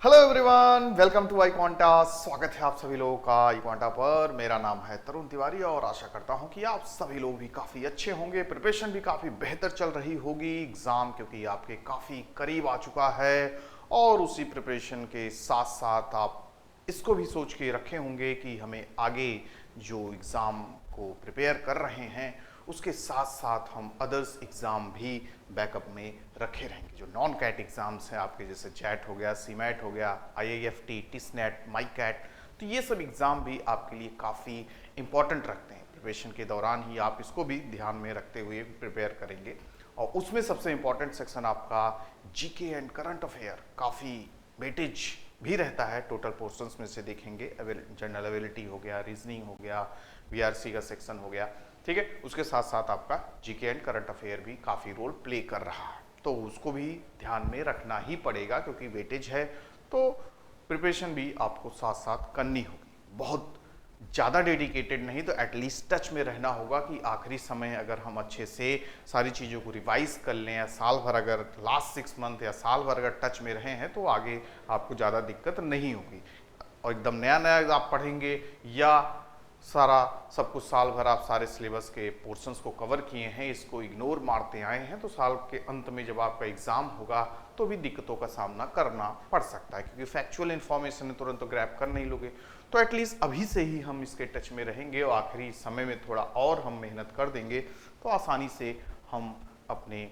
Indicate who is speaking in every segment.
Speaker 1: Hello everyone, welcome to iQuanta। स्वागत है आप सभी लोगों का iQuanta पर। मेरा नाम है तरुण तिवारी और आशा करता हूं कि आप सभी लोग भी काफ़ी अच्छे होंगे। प्रिपरेशन भी काफ़ी बेहतर चल रही होगी। एग्ज़ाम क्योंकि आपके काफ़ी करीब आ चुका है और उसी प्रिपरेशन के साथ साथ आप इसको भी सोच के रखे होंगे कि हमें आगे जो एग्ज़ाम को प्रिपेयर कर रहे हैं उसके साथ साथ हम अदर्स एग्ज़ाम भी बैकअप में रखे रहेंगे। जो नॉन कैट एग्ज़ाम्स हैं आपके, जैसे जैट हो गया, सीमैट हो गया, आईआईएफटी, टिसनेट, माई कैट, तो ये सब एग्ज़ाम भी आपके लिए काफ़ी इंपॉर्टेंट रखते हैं। प्रिपरेशन के दौरान ही आप इसको भी ध्यान में रखते हुए प्रिपेयर करेंगे। और उसमें सबसे इंपॉर्टेंट सेक्शन आपका जीके एंड करंट अफेयर काफ़ी वेटेज भी रहता है। टोटल पोर्शंस में से देखेंगे, जनरल एबिलिटी हो गया, रीजनिंग हो गया, वीआरसी का सेक्शन हो गया, ठीक है। उसके साथ साथ आपका जीके एंड करंट अफेयर भी काफ़ी रोल प्ले कर रहा है, तो उसको भी ध्यान में रखना ही पड़ेगा क्योंकि वेटेज है। तो प्रिपरेशन भी आपको साथ साथ करनी होगी। बहुत ज़्यादा डेडिकेटेड नहीं तो एटलीस्ट टच में रहना होगा कि आखिरी समय अगर हम अच्छे से सारी चीज़ों को रिवाइज कर लें, या साल भर अगर लास्ट 6 मंथ या साल भर अगर टच में रहे हैं तो आगे आपको ज़्यादा दिक्कत नहीं होगी। और एकदम नया नया आप पढ़ेंगे या सारा सब कुछ साल भर आप सारे सिलेबस के पोर्शंस को कवर किए हैं, इसको इग्नोर मारते आए हैं, तो साल के अंत में जब आपका एग्जाम होगा तो भी दिक्कतों का सामना करना पड़ सकता है क्योंकि फैक्चुअल इन्फॉर्मेशन तुरंत तो ग्रैब कर नहीं लोगे। तो एटलीस्ट अभी से ही हम इसके टच में रहेंगे और आखिरी समय में थोड़ा और हम मेहनत कर देंगे तो आसानी से हम अपने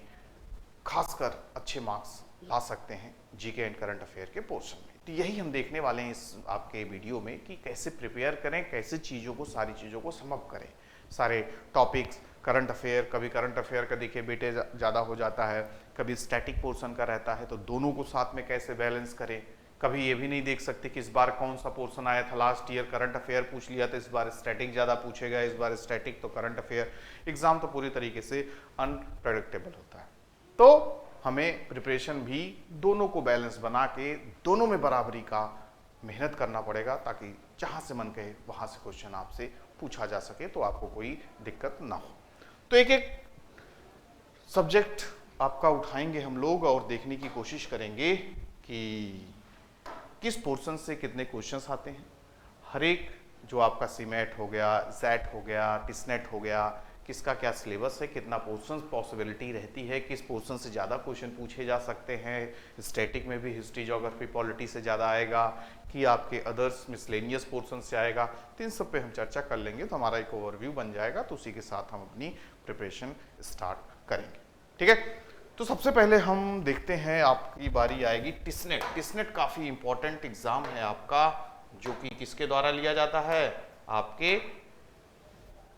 Speaker 1: खासकर अच्छे मार्क्स ला सकते हैं जीके एंड करंट अफेयर के पोर्शन में। तो यही हम देखने वाले हैं इस आपके वीडियो में कि कैसे प्रिपेयर करें, कैसे चीज़ों को, सारी चीज़ों को समअप करें। सारे टॉपिक्स, करंट अफेयर, कभी करंट अफेयर का देखिए बेटे ज़्यादा हो जाता है, कभी स्टैटिक पोर्शन का रहता है, तो दोनों को साथ में कैसे बैलेंस करें। कभी ये भी नहीं देख सकते कि इस बार कौन सा पोर्शन आया था, लास्ट ईयर करंट अफेयर पूछ लिया तो इस बार स्टैटिक ज़्यादा पूछेगा, इस बार स्टैटिक तो करंट अफेयर। एग्जाम तो पूरी तरीके से अनप्रडिक्टेबल होता है। तो हमें प्रिपरेशन भी दोनों को बैलेंस बना के दोनों में बराबरी का मेहनत करना पड़ेगा ताकि जहां से मन कहे वहां से क्वेश्चन आपसे पूछा जा सके तो आपको कोई दिक्कत ना हो। तो एक एक सब्जेक्ट आपका उठाएंगे हम लोग और देखने की कोशिश करेंगे कि किस पोर्शन से कितने क्वेश्चंस आते हैं। हर एक जो आपका सीमेट हो गया, जैट हो गया, टिसनेट हो गया, किसका क्या सिलेबस है, कितना पोर्शन पॉसिबिलिटी रहती है, किस पोर्शन से ज़्यादा क्वेश्चन पूछे जा सकते हैं। स्टैटिक में भी हिस्ट्री, ज्योग्राफी, पॉलिटी से ज़्यादा आएगा कि आपके अदर्स मिसलेनियस पोर्शन से आएगा। तो इन सब पे हम चर्चा कर लेंगे तो हमारा एक ओवरव्यू बन जाएगा, तो उसी के साथ हम अपनी प्रिपरेशन स्टार्ट करेंगे, ठीक है। तो सबसे पहले हम देखते हैं, आपकी बारी आएगी टिसनेट। टिसनेट काफ़ी इंपॉर्टेंट एग्जाम है आपका, जो कि किसके द्वारा लिया जाता है, आपके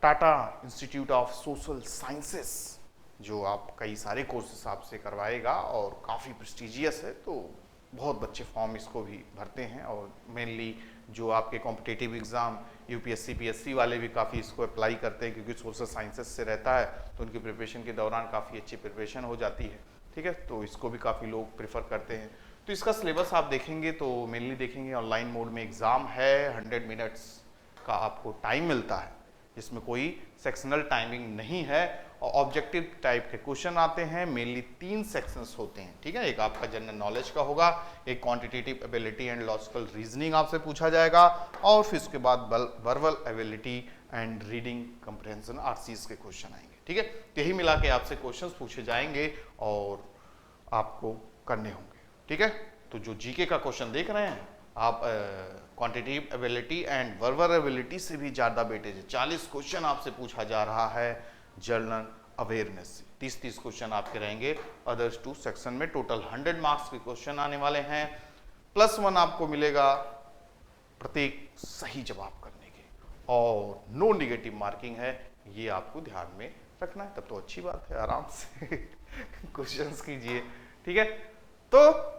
Speaker 1: Tata institute of social sciences, जो आप कई सारे कोर्सेस आपसे करवाएगा और काफ़ी प्रेस्टिजियस है। तो बहुत बच्चे फॉर्म इसको भी भरते हैं और मेनली जो आपके कॉम्पिटिटिव एग्ज़ाम यूपीएससी पीएससी वाले भी काफ़ी इसको अप्लाई करते हैं क्योंकि सोशल साइंसेस से रहता है, तो उनकी प्रिपरेशन के दौरान काफ़ी अच्छी प्रिपरेशन हो जाती है, ठीक है। तो इसको भी काफ़ी लोग प्रेफर करते हैं। तो इसका सिलेबस आप देखेंगे तो मेनली देखेंगे ऑनलाइन मोड में एग्ज़ाम है, 100 मिनट्स का आपको टाइम मिलता है, जिसमें कोई सेक्शनल टाइमिंग नहीं है और ऑब्जेक्टिव टाइप के क्वेश्चन आते हैं। मेनली 3 सेक्शंस होते हैं, ठीक है। एक आपका जनरल नॉलेज का होगा, एक quantitative ability and logical reasoning आपसे पूछा जाएगा और फिर उसके बाद verbal ability and reading comprehension RCS के क्वेश्चन आएंगे, ठीक है। यही मिला के आपसे क्वेश्चन पूछे जाएंगे और आपको करने होंगे, ठीक है। तो जो जीके का क्वेश्चन देख रहे हैं आप, quantitative ability and verbal ability से भी ज़्यादा वेटेज है। 40 क्वेश्चन आपसे पूछा जा रहा है जनरल अवेयरनेस से, 30-30 क्वेश्चन आपके रहेंगे अदर्स 2 सेक्शन में। टोटल 100 मार्क्स के क्वेश्चन आने वाले हैं, +1 आपको मिलेगा प्रत्येक सही जवाब करने के और नो निगेटिव मार्किंग है, ये आपको ध्यान में रखना है। तब तो अच्छी बात है, आराम से क्वेश्चंस कीजिए, ठीक है। तो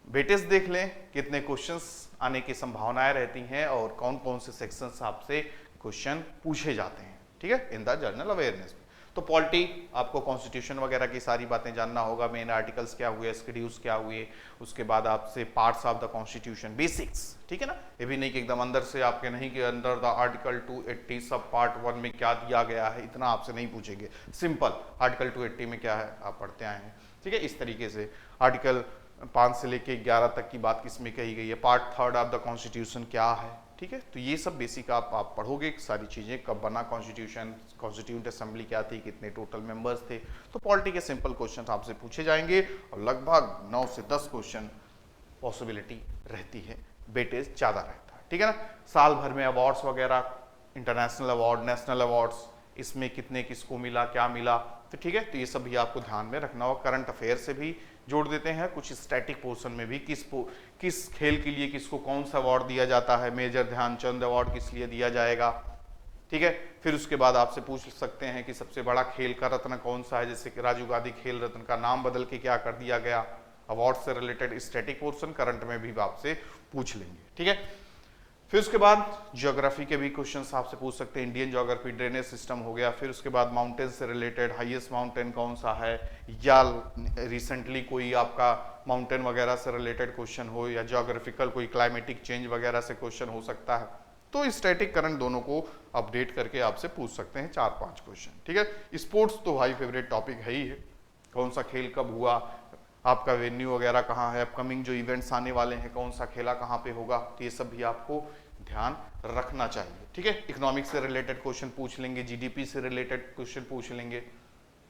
Speaker 1: वेटेज देख लें, कितने क्वेश्चंस आने की संभावनाएं रहती हैं और कौन कौन से सेक्शंस आपसे क्वेश्चन पूछे जाते हैं, ठीक है, इन द जनरल अवेयरनेस में। तो पॉलिटी आपको कॉन्स्टिट्यूशन वगैरह की सारी बातें जानना होगा, मेन आर्टिकल्स क्या हुए, स्केड्यूल्स क्या हुए, उसके बाद आपसे parts of the constitution, basics, ठीक है ना। ये भी नहीं कि एकदम अंदर से आपके नहीं कि अंदर द आर्टिकल 280 सब पार्ट 1 में क्या दिया गया है, इतना आपसे नहीं पूछेंगे। सिंपल आर्टिकल 280 में क्या है आप पढ़ते आए हैं, ठीक है। इस तरीके से आर्टिकल 5 से लेके 11 तक की बात किसमें कही गई है, पार्ट 3 ऑफ द कॉन्स्टिट्यूशन क्या है, ठीक है। तो ये सब बेसिक आप पढ़ोगे सारी चीज़ें, कब बना कॉन्स्टिट्यूशन, कॉन्स्टिट्यूंट असेंबली क्या थी, कितने टोटल मेंबर्स थे। तो पॉलिटी के सिंपल क्वेश्चन आपसे पूछे जाएंगे और लगभग 9 से 10 क्वेश्चन पॉसिबिलिटी रहती है, वेटेज ज़्यादा रहता है, ठीक है ना। साल भर में अवार्ड्स वगैरह, इंटरनेशनल अवार्ड, नेशनल अवार्ड्स, इसमें कितने किसको मिला, क्या मिला, तो ठीक है। तो ये सब भी आपको ध्यान में रखना होगा। करंट अफेयर से भी जोड़ देते हैं, कुछ स्टैटिक पोर्शन में भी किस खेल के लिए किसको कौन सा अवार्ड दिया जाता है, मेजर ध्यानचंद अवार्ड किस लिए दिया जाएगा, ठीक है। फिर उसके बाद आपसे पूछ सकते हैं कि सबसे बड़ा खेल का रत्न कौन सा है, जैसे कि राजीव गांधी खेल रत्न का नाम बदल के क्या कर दिया गया। अवार्ड से रिलेटेड स्टैटिक पोर्शन करंट में भी आपसे पूछ लेंगे, ठीक है। फिर उसके बाद ज्योग्राफी के भी क्वेश्चंस आपसे पूछ सकते हैं, इंडियन ज्योग्राफी, ड्रेनेज सिस्टम हो गया। फिर उसके बाद माउंटेन से रिलेटेड, हाईएस्ट माउंटेन कौन सा है, या रिसेंटली कोई आपका माउंटेन वगैरह से रिलेटेड क्वेश्चन हो, या ज्योग्राफिकल कोई क्लाइमेटिक चेंज वगैरह से क्वेश्चन हो सकता है। तो स्टैटिक करंट दोनों को अपडेट करके आपसे पूछ सकते हैं 4-5 क्वेश्चन, ठीक है। स्पोर्ट्स तो भाई फेवरेट टॉपिक है ही है, कौन सा खेल कब हुआ, आपका वेन्यू वगैरह कहाँ है, अपकमिंग जो इवेंट्स आने वाले हैं, कौन सा खेला कहाँ पे होगा, तो ये सब भी आपको ध्यान रखना चाहिए, ठीक है। इकोनॉमिक्स से रिलेटेड क्वेश्चन पूछ लेंगे, जीडीपी से रिलेटेड क्वेश्चन पूछ लेंगे,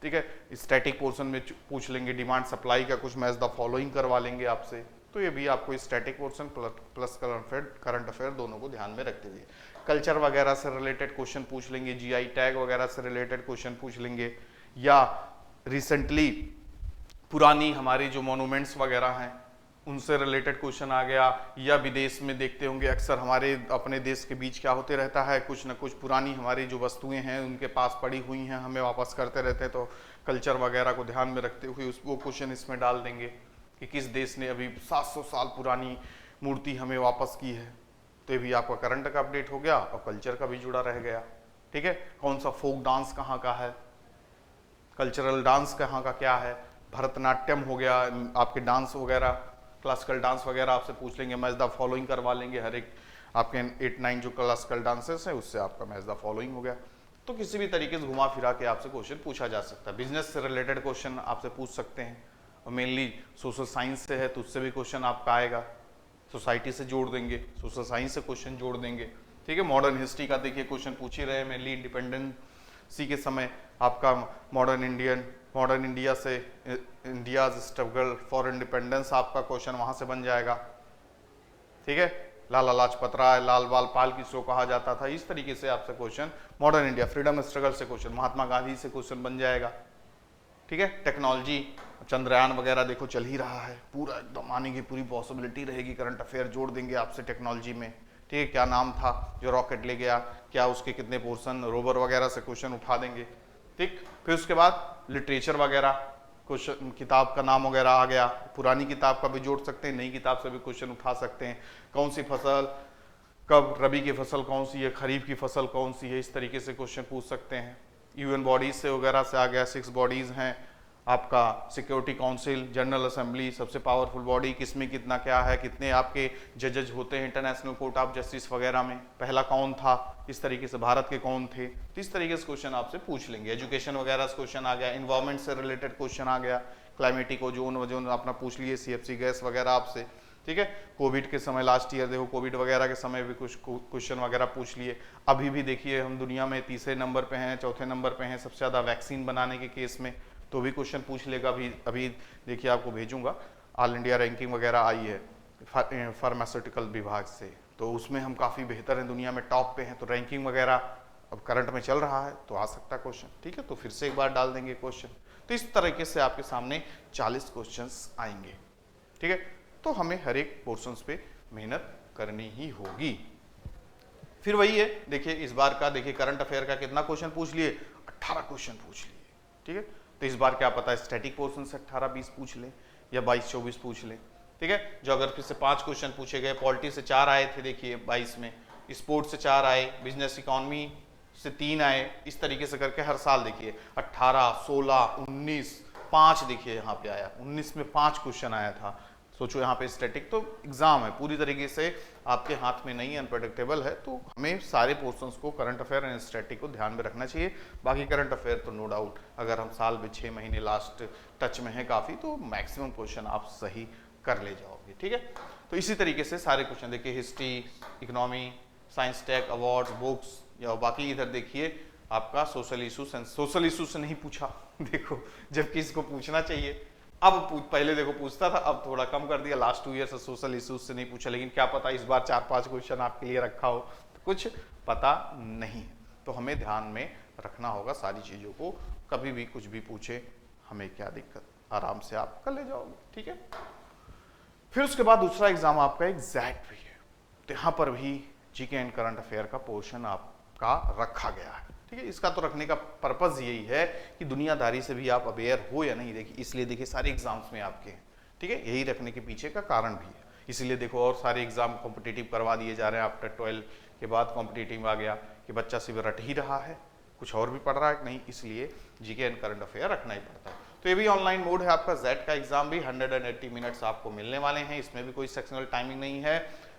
Speaker 1: ठीक है। स्टैटिक पोर्शन में पूछ लेंगे, डिमांड सप्लाई का कुछ मैच द फॉलोइंग करवा लेंगे आपसे। तो ये भी आपको static portion plus current affair दोनों को ध्यान में रखते हुए कल्चर वगैरह से रिलेटेड क्वेश्चन पूछ लेंगे, जीआई टैग वगैरह से रिलेटेड क्वेश्चन पूछ लेंगे, या रिसेंटली पुरानी हमारी जो मोनूमेंट्स वगैरह हैं उनसे रिलेटेड क्वेश्चन आ गया, या विदेश में देखते होंगे अक्सर हमारे अपने देश के बीच क्या होते रहता है, कुछ ना कुछ पुरानी हमारी जो वस्तुएं हैं उनके पास पड़ी हुई हैं, हमें वापस करते रहते हैं। तो कल्चर वगैरह को ध्यान में रखते हुए वो क्वेश्चन इसमें डाल देंगे कि किस देश ने अभी 700 साल पुरानी मूर्ति हमें वापस की है। तो ये भी आपका करंट का अपडेट हो गया और कल्चर का भी जुड़ा रह गया, ठीक है। कौन सा फोक डांस कहाँ का है, कल्चरल डांस कहाँ का क्या है, भरतनाट्यम हो गया, आपके डांस वगैरह, क्लासिकल डांस वगैरह आपसे पूछ लेंगे, मैच द फॉलोइंग करवा लेंगे। हर एक आपके 8-9 जो क्लासिकल डांसेस हैं उससे आपका मैच द फॉलोइंग हो गया। तो किसी भी तरीके से घुमा फिरा के आपसे क्वेश्चन पूछा जा सकता है। बिजनेस से रिलेटेड क्वेश्चन आपसे पूछ सकते हैं, और मेनली सोशल साइंस से है तो उससे भी क्वेश्चन आपका आएगा, सोसाइटी से जोड़ देंगे, सोशल साइंस से क्वेश्चन जोड़ देंगे, ठीक है। मॉडर्न हिस्ट्री का देखिए क्वेश्चन पूछ ही रहे हैं, मेनली इंडिपेंडेंसी के समय आपका मॉडर्न इंडिया से इंडियाज स्ट्रगल फॉर इंडिपेंडेंस आपका क्वेश्चन वहां से बन जाएगा, ठीक है। लाला लाजपत राय, लाल बाल पाल किसको कहा जाता था, इस तरीके से आपसे question modern India freedom struggle से क्वेश्चन, महात्मा गांधी से क्वेश्चन बन जाएगा, ठीक है। टेक्नोलॉजी, चंद्रयान वगैरह देखो चल ही रहा है, पूरा एकदम आने की पूरी पॉसिबिलिटी रहेगी, करंट अफेयर जोड़ देंगे आपसे टेक्नोलॉजी में, ठीक है। क्या नाम था जो रॉकेट ले गया, क्या उसके कितने पोर्शन, रोवर वगैरह से क्वेश्चन उठा देंगे, ठीक। फिर उसके बाद लिटरेचर वगैरह, क्वेश्चन किताब का नाम वगैरह आ गया, पुरानी किताब का भी जोड़ सकते हैं, नई किताब से भी क्वेश्चन उठा सकते हैं। कौन सी फसल कब, रबी की फसल कौन सी है, खरीफ की फसल कौन सी है, इस तरीके से क्वेश्चन पूछ सकते हैं। यूएन बॉडीज से वगैरह से आ गया, 6 बॉडीज हैं आपका, सिक्योरिटी काउंसिल, जनरल असेंबली सबसे पावरफुल बॉडी, किसमें कितना क्या है, कितने आपके जजेज होते हैं इंटरनेशनल कोर्ट ऑफ जस्टिस वगैरह में, पहला कौन था, इस तरीके से भारत के कौन थे। तो इस तरीके से क्वेश्चन आपसे पूछ लेंगे। एजुकेशन वगैरह से क्वेश्चन आ गया, इन्वायरमेंट से रिलेटेड क्वेश्चन आ गया, क्लाइमेटिक ओजोन वजोन अपना पूछ लिए, सीएफसी गैस वगैरह आपसे, ठीक है। कोविड के समय लास्ट ईयर देखो, कोविड वगैरह के समय भी कुछ क्वेश्चन वगैरह पूछ लिए। अभी भी देखिए हम दुनिया में तीसरे नंबर पे हैं, चौथे नंबर पे हैं सबसे ज़्यादा वैक्सीन बनाने के केस में, तो भी क्वेश्चन पूछ लेगा। अभी देखिए आपको भेजूंगा, ऑल इंडिया रैंकिंग वगैरह आई है फार्मास्यूटिकल विभाग से, तो उसमें हम काफ़ी बेहतर हैं, दुनिया में टॉप पे हैं। तो रैंकिंग वगैरह अब करंट में चल रहा है तो आ सकता है क्वेश्चन, ठीक है। तो फिर से एक बार डाल देंगे क्वेश्चन। तो इस तरीके से आपके सामने 40 क्वेश्चंस आएंगे, ठीक है। तो हमें हर एक पोर्शंस पे मेहनत करनी ही होगी। फिर वही है, देखिए इस बार का देखिए करंट अफेयर का कितना क्वेश्चन पूछ लिए, 18 क्वेश्चन पूछ लिए, ठीक है। तो इस बार क्या पता है स्टैटिक पोर्शन से 18-20 पूछ लें या 22-24 पूछ लें, ठीक है। ज्योग्राफी से 5 क्वेश्चन पूछे गए, पॉलिटी से 4 आए थे देखिए 22 में, स्पोर्ट्स से 4 आए, बिजनेस इकोनॉमी से 3 आए, इस तरीके से करके हर साल देखिए 18, 16, 19, 5 देखिए यहाँ पे आया, 19 में 5 क्वेश्चन आया था। सोचो यहाँ पे स्टैटिक, तो एग्जाम है पूरी तरीके से आपके हाथ में नहीं, अनप्रेडिक्टेबल है। तो हमें सारे पोर्शंस को करंट अफेयर एंड स्टैटिक को ध्यान में रखना चाहिए। बाकी करंट अफेयर तो नो डाउट अगर हम साल में 6 महीने लास्ट टच में है काफ़ी, तो मैक्सिमम क्वेश्चन आप सही कर ले जाओगे। ठीक है, तो इसी तरीके से सारे क्वेश्चन देखिए, history, economy, science tech, awards, books, या बाकी इधर देखिए आपका सोशल इशूज। सोशल इशूज से नहीं पूछा देखो, जबकि इसको पूछना चाहिए। अब पहले देखो पूछता था, अब थोड़ा कम कर दिया, लास्ट 2 ईयर से सोशल इशूज से नहीं पूछा, लेकिन क्या पता इस बार 4-5 क्वेश्चन आपके लिए रखा हो, तो कुछ पता नहीं। तो हमें ध्यान में रखना होगा सारी चीजों को, कभी भी कुछ भी पूछे हमें क्या दिक्कत, आराम से आप कर ले जाओगे। ठीक है, फिर उसके बाद दूसरा एग्जाम आपका एग्जैक्ट भी है, तो यहाँ पर भी जीके एंड करंट अफेयर का पोर्शन आपका रखा गया है। ठीक है, इसका तो रखने का पर्पज यही है कि दुनियादारी से भी आप अवेयर हो या नहीं, देखिए इसलिए देखिए सारे एग्जाम्स में आपके हैं। ठीक है, यही रखने के पीछे का कारण भी है, इसीलिए देखो और सारे एग्जाम कॉम्पिटिटिव करवा दिए जा रहे हैं। आफ्टर 12 के बाद कॉम्पिटिटिव आ गया कि बच्चा सिर्फ रट ही रहा है, कुछ और भी पढ़ रहा है नहीं, इसलिए जीके एंड करंट अफेयर रखना ही पड़ता है। तो ये भी ऑनलाइन मोड है आपका। जेड का एग्जाम भी 180 मिनट्स आपको मिलने वाले हैं, इसमें भी कोई सेक्शनल टाइमिंग नहीं है।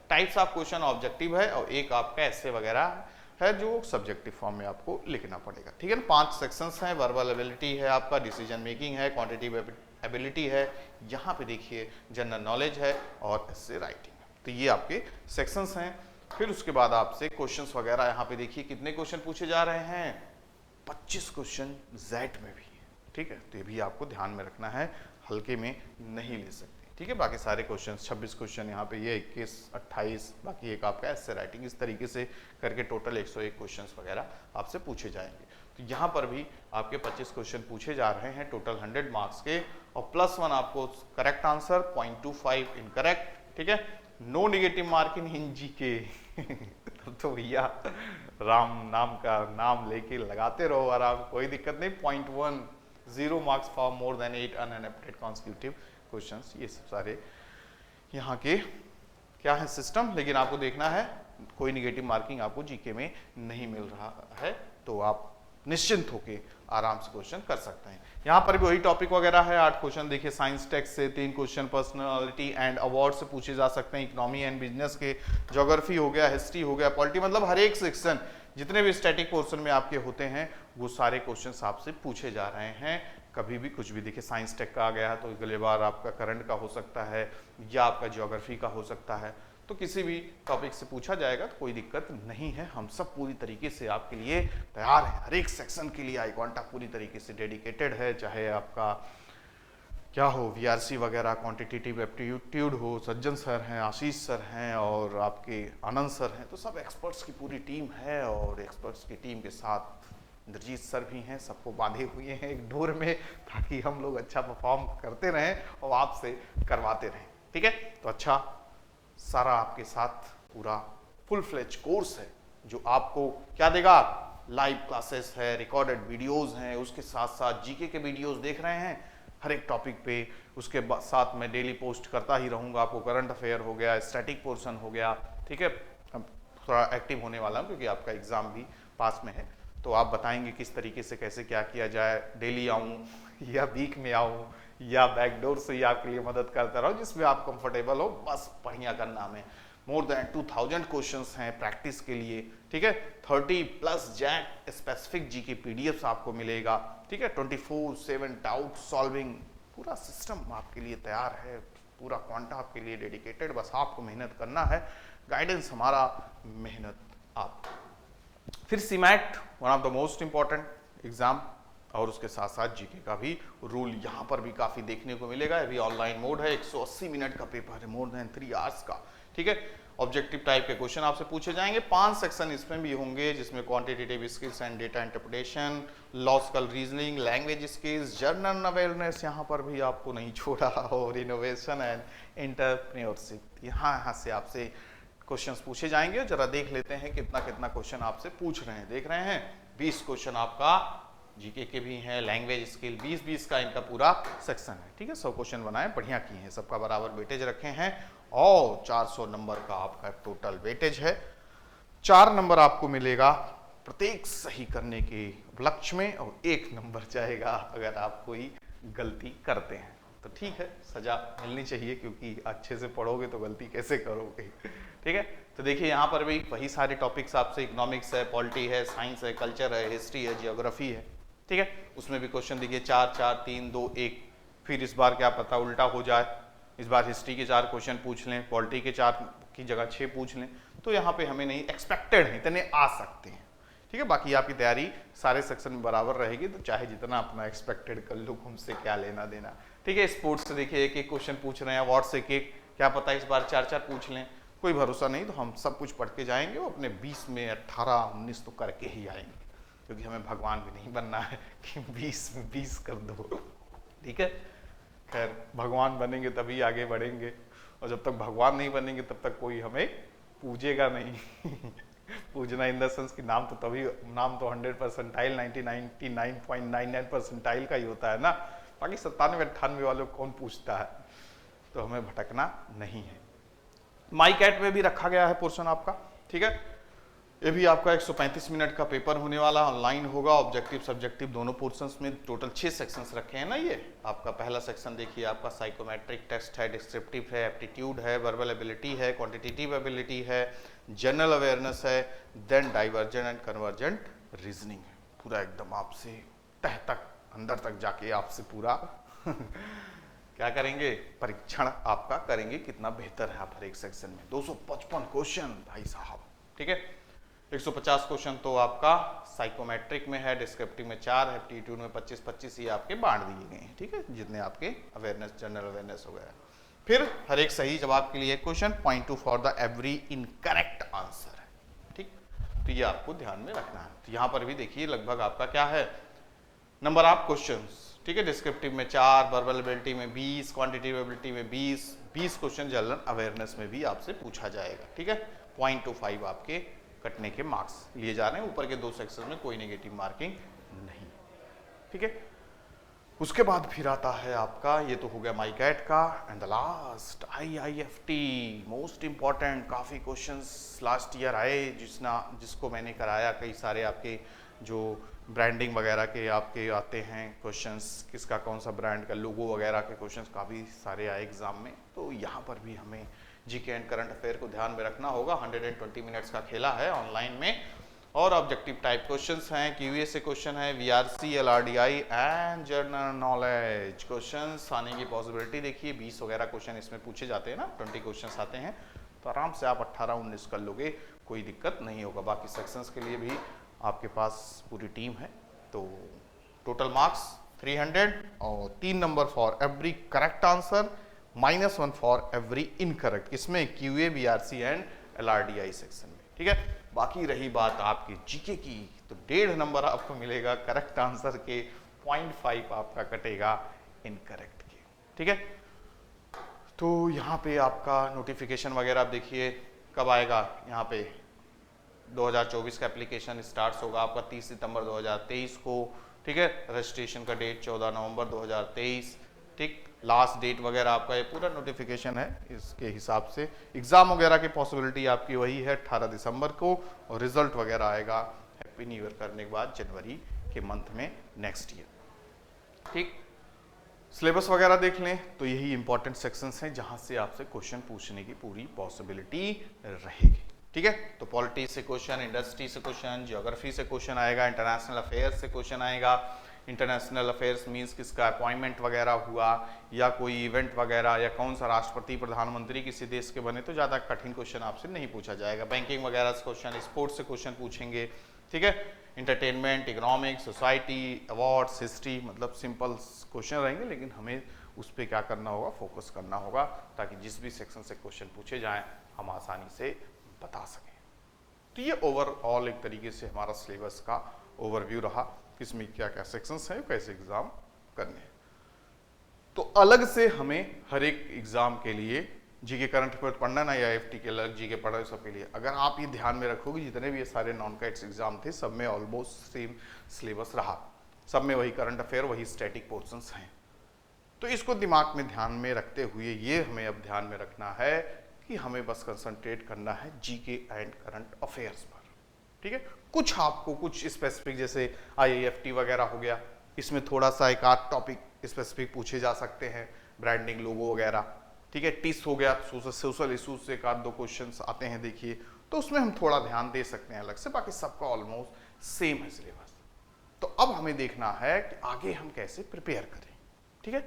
Speaker 1: टाइप्स ऑफ क्वेश्चन ऑब्जेक्टिव है और एक आपका ऐसे वगैरह है जो सब्जेक्टिव फॉर्म में आपको लिखना पड़ेगा। ठीक है ना, 5 सेक्शंस हैं, वर्बल एबिलिटी है आपका, डिसीजन मेकिंग है, क्वांटिटेटिव एबिलिटी है, यहाँ पे देखिए जनरल नॉलेज है और ऐसे राइटिंग है। तो ये आपके सेक्शंस हैं। फिर उसके बाद आपसे क्वेश्चंस वगैरह यहाँ पे देखिए कितने क्वेश्चन पूछे जा रहे हैं, 25 क्वेश्चन जेड में भी। ठीक है, तो ये भी आपको ध्यान में रखना है, हल्के में नहीं ले सकते। ठीक है, बाकी सारे क्वेश्चन 26 क्वेश्चन यहाँ पे, ये 21, 28, बाकी एक आपका ऐसे राइटिंग, इस तरीके से करके टोटल 101 क्वेश्चन वगैरह आपसे पूछे जाएंगे। तो यहाँ पर भी आपके 25 क्वेश्चन पूछे जा रहे हैं टोटल 100 मार्क्स के, और +1 आपको करेक्ट आंसर, 0.25 इनकरेक्ट। ठीक है, no negative mark in GK तब तो भैया राम नाम का नाम लेके लगाते रहो आराम, कोई दिक्कत नहीं। 0.1 0 marks for more than 8 unexpected consecutive questions, ये सब सारे यहाँ के क्या है सिस्टम। लेकिन आपको देखना है कोई निगेटिव मार्किंग आपको जीके में नहीं मिल रहा है, तो आप निश्चिंत होके आराम से क्वेश्चन कर सकते हैं। यहाँ पर भी वही टॉपिक वगैरह है, 8 क्वेश्चन देखिए साइंस टेक्स्ट से, 3 क्वेश्चन पर्सनालिटी एंड अवार्ड से पूछे जा सकते हैं, इकोनॉमी एंड बिजनेस के, ज्योग्राफी हो गया, हिस्ट्री हो गया, पॉलिटी, मतलब हर एक सेक्शन जितने भी स्टैटिक पोर्शन में आपके होते हैं वो सारे क्वेश्चंस आपसे पूछे जा रहे हैं। कभी भी कुछ भी देखिए, साइंस टेक का आ गया है तो अगले बार आपका करंट का हो सकता है या आपका ज्योग्राफी का हो सकता है, तो किसी भी टॉपिक से पूछा जाएगा तो कोई दिक्कत नहीं है। हम सब पूरी तरीके से आपके लिए तैयार हैं, हर एक सेक्शन के लिए iQuanta पूरी तरीके से डेडिकेटेड है, चाहे आपका क्या हो, वीआरसी वगैरह, क्वांटिटेटिव एप्टीट्यूड हो, सज्जन सर हैं, आशीष सर हैं और आपके आनंद सर हैं, तो सब एक्सपर्ट्स की पूरी टीम है, और एक्सपर्ट्स की टीम के साथ इंद्रजीत सर भी हैं, सबको बांधे हुए हैं एक डोर में, ताकि हम लोग अच्छा परफॉर्म करते रहें और आपसे करवाते रहें। ठीक है, तो अच्छा सारा आपके साथ पूरा फुल फ्लेज कोर्स है जो आपको क्या देगा, लाइव क्लासेस है, रिकॉर्डेड वीडियोस हैं, उसके साथ साथ जीके के वीडियोस देख रहे हैं हर एक टॉपिक पे, उसके साथ मैं डेली पोस्ट करता ही रहूँगा। आपको करंट अफेयर हो गया, स्टैटिक पोर्शन हो गया, ठीक है, अब थोड़ा एक्टिव होने वाला हूँ क्योंकि आपका एग्ज़ाम भी पास में है, तो आप बताएंगे किस तरीके से कैसे क्या किया जाए, डेली आऊँ या वीक में आऊँ या बैकडोर से ही आपके लिए मदद करता रहूँ, जिसमें आप कंफर्टेबल हो, बस बढ़िया करना हमें। मोर देन 2000 क्वेश्चंस हैं प्रैक्टिस के लिए, ठीक है, 30+ जैक स्पेसिफिक जीके पीडीएफ्स आपको मिलेगा, ठीक है, 24/7 डाउट सॉल्विंग, पूरा सिस्टम आपके लिए तैयार है, पूरा क्वांटा आपके लिए डेडिकेटेड, बस आपको मेहनत करना है, गाइडेंस हमारा, मेहनत आप। फिर CMAT one of the most important exam, और उसके साथ साथ जीके का भी रूल यहाँ पर भी काफ़ी देखने को मिलेगा। अभी ऑनलाइन मोड है, 180 मिनट का पेपर है, मोर देन 3 आवर्स का, ठीक है। ऑब्जेक्टिव टाइप के क्वेश्चन आपसे पूछे जाएंगे, 5 सेक्शन इसमें भी होंगे, जिसमें quantitative skills and data interpretation, logical reasoning, language skills, general awareness यहाँ पर भी आपको नहीं छोड़ा, और इनोवेशन एंड एंटरप्रेन्योरशिप, यहाँ से आपसे क्वेश्चंस पूछे जाएंगे। जरा देख लेते हैं कितना कितना क्वेश्चन आपसे पूछ रहे हैं। देख रहे हैं 20 क्वेश्चन आपका जीके के भी हैं, लैंग्वेज स्किल 20-20 का इनका पूरा सेक्शन है, ठीक है। 100 क्वेश्चन बनाए, बढ़िया किए हैं, सबका बराबर वेटेज रखे हैं, और 400 नंबर का आपका टोटल वेटेज है। 4 नंबर आपको मिलेगा प्रत्येक सही करने के उपलक्ष्य में, और 1 नंबर जाएगा अगर आप कोई गलती करते हैं, तो ठीक है, सजा मिलनी चाहिए, क्योंकि अच्छे से पढ़ोगे तो गलती कैसे करोगे, ठीक है। तो देखिए यहाँ पर भी वही सारे टॉपिक्स आपसे, इकोनॉमिक्स है, पॉलिटी है, साइंस है, कल्चर है, हिस्ट्री है, जियोग्राफी है, ठीक है। उसमें भी क्वेश्चन देखिए 4 4 3 2 1, फिर इस बार क्या पता उल्टा हो जाए, इस बार हिस्ट्री के 4 क्वेश्चन पूछ लें, पॉलिटी के 4 की जगह 6 पूछ लें, तो यहाँ पे हमें नहीं एक्सपेक्टेड है इतने आ सकते हैं। ठीक है, बाकी आपकी तैयारी सारे सेक्शन में बराबर रहेगी, तो चाहे जितना अपना एक्सपेक्टेड कर लो, हमसे क्या लेना देना। ठीक है, स्पोर्ट्स से देखिए एक एक क्वेश्चन पूछ रहे हैं, अवार्ड से एक, क्या पता इस बार 4-4 पूछ लें, कोई भरोसा नहीं। तो हम सब कुछ पढ़ के जाएंगे, वो अपने 20 में 18-19 तो करके ही आएंगे, क्योंकि हमें भगवान भी नहीं बनना है कि 20 में 20 कर दो। ठीक है, खैर भगवान बनेंगे तभी आगे बढ़ेंगे, और जब तक भगवान नहीं बनेंगे तब तक कोई हमें पूजेगा नहीं। पूजना इन द सेंस कि नाम तो 100 परसेंटाइल 99.99 परसेंटाइल का ही होता है ना, बाकी 97-98 वालों को कौन पूछता है। तो हमें भटकना नहीं है। माई कैट में भी रखा गया है पोर्शन आपका। ठीक है, ये भी आपका 135 मिनट का पेपर होने वाला, ऑनलाइन होगा, ऑब्जेक्टिव सब्जेक्टिव दोनों पोर्शंस में टोटल 6 सेक्शंस रखे हैं ना। ये आपका पहला सेक्शन देखिए, आपका साइकोमेट्रिक टेस्ट है, डिस्क्रिप्टिव है, एप्टीट्यूड है, वर्बल एबिलिटी है, क्वांटिटेटिव एबिलिटी है, जनरल अवेयरनेस है, then divergent and convergent reasoning है। पूरा एकदम आपसे तह तक अंदर तक जाके आपसे पूरा क्या करेंगे, परीक्षण आपका करेंगे, कितना बेहतर है आप हर एक सेक्शन में। 255 क्वेश्चन भाई साहब। ठीक है, 150 क्वेश्चन तो आपका साइकोमेट्रिक में है, डिस्क्रिप्टिव में 4 है, एप्टीट्यूड में 25-25 ये आपके बांट दिए गए हैं। ठीक है, जितने आपके अवेयरनेस जनरल अवेयरनेस हो गया। फिर हर एक सही जवाब के लिए question, point two for the every incorrect answer है। ठीक, तो ये आपको ध्यान में रखना है। तो यहाँ पर भी देखिए लगभग आपका क्या है, नंबर ऑफ क्वेश्चंस। ठीक है, डिस्क्रिप्टिव में 4, वर्बल एबिलिटी में 20, क्वांटिटेटिव एबिलिटी में 20 क्वेश्चन जनरल अवेयरनेस में भी आपसे पूछा जाएगा। ठीक है, 0.25 आपके कटने के मार्क्स लिए जा रहे हैं, ऊपर के 2 सेक्शन में कोई नेगेटिव मार्किंग नहीं। ठीक है, उसके बाद फिर आता है आपका, ये तो हो गया माई कैट का, and the last IIFT, most important. काफ़ी क्वेश्चंस लास्ट ईयर आए, जिसको मैंने कराया, कई सारे आपके जो ब्रांडिंग वगैरह के आपके आते हैं क्वेश्चंस, किसका कौन सा ब्रांड का लोगो वगैरह के क्वेश्चंस काफ़ी सारे आए एग्जाम में। तो यहाँ पर भी हमें जीके एंड करंट अफेयर को ध्यान में रखना होगा। 120 मिनट्स का खेला है ऑनलाइन में, और ऑब्जेक्टिव टाइप क्वेश्चंस हैं, क्यूए से क्वेश्चन है, VRC, LRDI and general knowledge questions आने की पॉसिबिलिटी देखिए। 20 वगैरह क्वेश्चन इसमें पूछे जाते हैं ना, 20 क्वेश्चंस आते हैं, तो आराम से आप 18-19 कर लोगे, कोई दिक्कत नहीं होगा। बाकी सेक्शंस के लिए भी आपके पास पूरी टीम है। तो टोटल मार्क्स 300 और 3 number for every correct answer, -1 for every incorrect, इसमें QA, VRC and LRDI section में। ठीक है, बाकी रही बात आपकी जीके की, तो 1.5 नंबर आपको मिलेगा करेक्ट आंसर के, 0.5 आपका कटेगा इनकरेक्ट के। ठीक है, तो यहाँ पे आपका नोटिफिकेशन वगैरह आप देखिए कब आएगा। यहाँ पे 2024 का एप्लीकेशन स्टार्ट होगा आपका 30 सितंबर 2023 को। ठीक है, रजिस्ट्रेशन का डेट 14 नवंबर 2023। ठीक, लास्ट डेट वगैरह आपका ये पूरा नोटिफिकेशन है, इसके हिसाब से एग्जाम वगैरह की पॉसिबिलिटी आपकी वही है 18 दिसंबर को, और रिजल्ट वगैरह आएगा हैप्पी न्यू ईयर करने के बाद जनवरी के मंथ में नेक्स्ट ईयर। ठीक, सिलेबस वगैरह देख लें तो यही इंपॉर्टेंट सेक्शंस हैं जहां से आपसे क्वेश्चन पूछने की पूरी पॉसिबिलिटी रहेगी। ठीक है, तो पॉलिटी से क्वेश्चन, इंडस्ट्री से क्वेश्चन, ज्योग्राफी से क्वेश्चन आएगा, इंटरनेशनल अफेयर्स से क्वेश्चन आएगा। इंटरनेशनल अफेयर्स मींस किसका अपॉइंटमेंट वगैरह हुआ, या कोई इवेंट वगैरह, या कौन सा राष्ट्रपति प्रधानमंत्री किसी देश के बने, तो ज़्यादा कठिन क्वेश्चन आपसे नहीं पूछा जाएगा। बैंकिंग वगैरह से क्वेश्चन, स्पोर्ट्स से क्वेश्चन पूछेंगे। ठीक है, entertainment, economics, society, awards, history, मतलब सिंपल क्वेश्चन रहेंगे, लेकिन हमें उस पर क्या करना होगा, फोकस करना होगा, ताकि जिस भी सेक्शन से क्वेश्चन पूछे जाएँ हम आसानी से बता सकें। तो ये ओवरऑल एक तरीके से हमारा सिलेबस का ओवरव्यू रहा, किसमें क्या क्या सेक्शंस हैं, कैसे एग्जाम करने हैं। तो अलग से हमें हर एक एग्जाम के लिए जीके करंट अफेयर पढ़ना ना, या IIFT के अलग जीके पढ़ा, सबके लिए अगर आप ये ध्यान में रखोगे, जितने भी ये सारे नॉन कैट्स एग्जाम थे सब में ऑलमोस्ट सेम सिलेबस रहा, सब में वही करंट अफेयर, वही स्टैटिक पोर्शंस हैं। तो इसको दिमाग में ध्यान में रखते हुए ये हमें अब ध्यान में रखना है कि हमें बस कंसंट्रेट करना है जीके एंड करंट अफेयर्स पर। ठीक है, कुछ आपको कुछ स्पेसिफिक, जैसे IIFT वगैरह हो गया, इसमें थोड़ा सा एक आध टॉपिक स्पेसिफिक पूछे जा सकते हैं, ब्रांडिंग, लोगो वगैरह। ठीक है, टिस हो गया, सोशल इशूज से एक आध 2 क्वेश्चंस आते हैं देखिए, तो उसमें हम थोड़ा ध्यान दे सकते हैं अलग से, बाकी सबका ऑलमोस्ट सेम है सिलेबस। तो अब हमें देखना है कि आगे हम कैसे प्रिपेयर करें। ठीक है,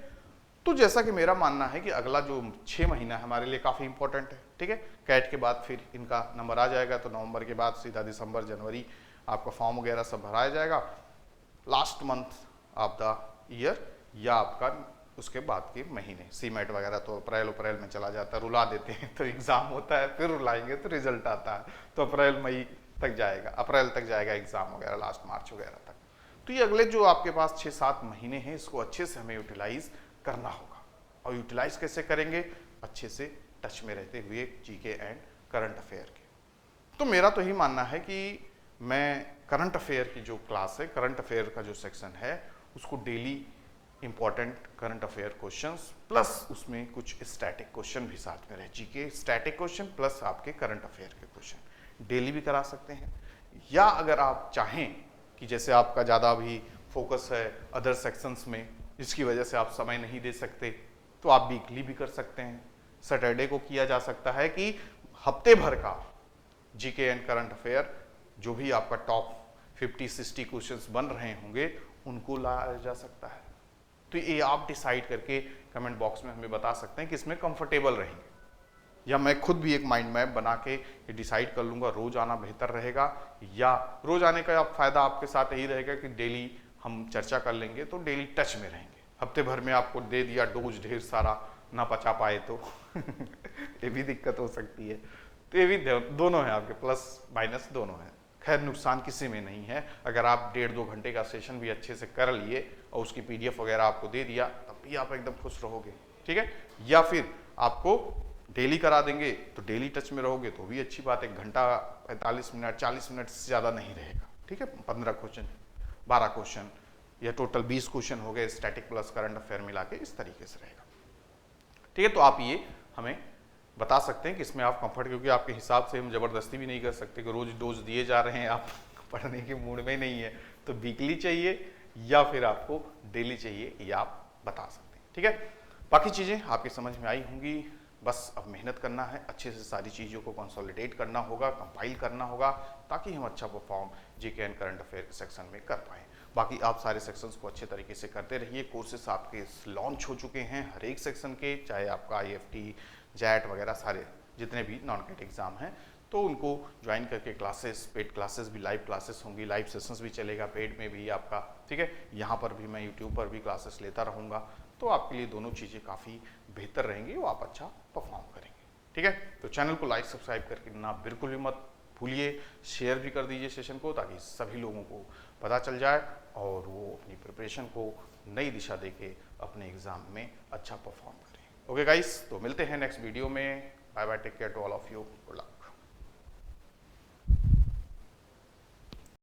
Speaker 1: तो जैसा कि मेरा मानना है कि अगला जो 6 महीना है हमारे लिए काफ़ी इंपॉर्टेंट है, ठीक है। कैट के बाद फिर इनका नंबर आ जाएगा, तो नवंबर के बाद सीधा दिसंबर जनवरी आपका फॉर्म वगैरह सब भराया जाएगा। Last month of the year या आपका उसके बाद के महीने, सीमेट वगैरह तो अप्रैल में चला जाता है, रुला देते हैं तो एग्ज़ाम होता है, फिर रुलाएंगे तो रिजल्ट आता है, तो अप्रैल तक जाएगा एग्ज़ाम वगैरह, लास्ट मार्च वगैरह तक। तो ये अगले जो आपके पास 6-7 महीने हैं, इसको अच्छे से हमें यूटिलाइज करना होगा। और यूटिलाइज कैसे करेंगे? अच्छे से टच में रहते हुए जीके एंड करंट अफेयर के। तो मेरा तो यही मानना है कि मैं करंट अफेयर की जो क्लास है, करंट अफेयर का जो सेक्शन है, उसको daily important current affair questions plus उसमें कुछ स्टैटिक क्वेश्चन भी साथ में रहे, जीके स्टैटिक क्वेश्चन प्लस आपके करंट अफेयर के क्वेश्चन डेली भी करा सकते हैं। या अगर आप चाहें कि जैसे आपका ज़्यादा भी फोकस है अदर सेक्शंस में, जिसकी वजह से आप समय नहीं दे सकते, तो आप वीकली भी कर सकते हैं। सैटरडे को किया जा सकता है कि हफ्ते भर का जीके एंड करंट अफेयर जो भी आपका टॉप 50-60 क्वेश्चंस बन रहे होंगे उनको लाया जा सकता है। तो ये आप डिसाइड करके कमेंट बॉक्स में हमें बता सकते हैं कि इसमें कंफर्टेबल रहेंगे, या मैं खुद भी एक माइंड मैप बना के ये डिसाइड कर लूँगा रोज आना बेहतर रहेगा, या रोज आने का फायदा आपके साथ यही रहेगा कि डेली हम चर्चा कर लेंगे तो डेली टच में रहेंगे। हफ्ते भर में आपको दे दिया डोज ढेर सारा, ना पचा पाए तो ये भी दिक्कत हो सकती है। तो ये भी दोनों है, आपके प्लस माइनस दोनों है। खैर नुकसान किसी में नहीं है। अगर आप 1.5-2 घंटे का सेशन भी अच्छे से कर लिए और उसकी PDF वगैरह आपको दे दिया, तब भी आप एकदम खुश रहोगे, ठीक है। या फिर आपको डेली करा देंगे तो डेली टच में रहोगे तो भी अच्छी बात है। 1 घंटा 45 मिनट 40 मिनट से ज़्यादा नहीं रहेगा, ठीक है। 15 क्वेश्चन 12 क्वेश्चन या टोटल 20 क्वेश्चन हो गए स्टैटिक प्लस करंट अफेयर मिला के, इस तरीके से रहेगा, ठीक है। तो आप ये हमें बता सकते हैं कि इसमें आप कंफर्ट, क्योंकि आपके हिसाब से हम जबरदस्ती भी नहीं कर सकते कि रोज डोज दिए जा रहे हैं, आप पढ़ने के मूड में नहीं है, तो वीकली चाहिए या फिर आपको डेली चाहिए, ये आप बता सकते हैं, ठीक है। बाकी चीज़ें आपकी समझ में आई होंगी। बस अब मेहनत करना है, अच्छे से सारी चीज़ों को कंसोलिडेट करना होगा, कंपाइल करना होगा, ताकि हम अच्छा perform GK and current affair के सेक्शन में कर पाएँ। बाकी आप सारे सेक्शंस को अच्छे तरीके से करते रहिए। कोर्सेस आपके लॉन्च हो चुके हैं हर एक सेक्शन के, चाहे आपका IFT, जैट वगैरह सारे जितने भी नॉन कैट एग्जाम हैं, तो उनको ज्वाइन करके क्लासेस, पेड क्लासेस भी, लाइव क्लासेस होंगी, लाइव सेशंस भी चलेगा पेड में भी आपका, ठीक है। यहाँ पर भी मैं यूट्यूब पर भी क्लासेस लेता रहूँगा, तो आपके लिए दोनों चीज़ें काफ़ी बेहतर रहेंगी, वो आप अच्छा परफॉर्म करेंगे, ठीक है। तो चैनल को लाइक सब्सक्राइब करके ना बिल्कुल भी मत भूलिए, शेयर भी कर दीजिए सेशन को, ताकि सभी लोगों को पता चल जाए और वो अपनी प्रिपरेशन को नई दिशा देके अपने एग्ज़ाम में अच्छा परफॉर्म करें। ओके गाइस, तो मिलते हैं नेक्स्ट वीडियो में। Bye bye, take care to all of you, good luck.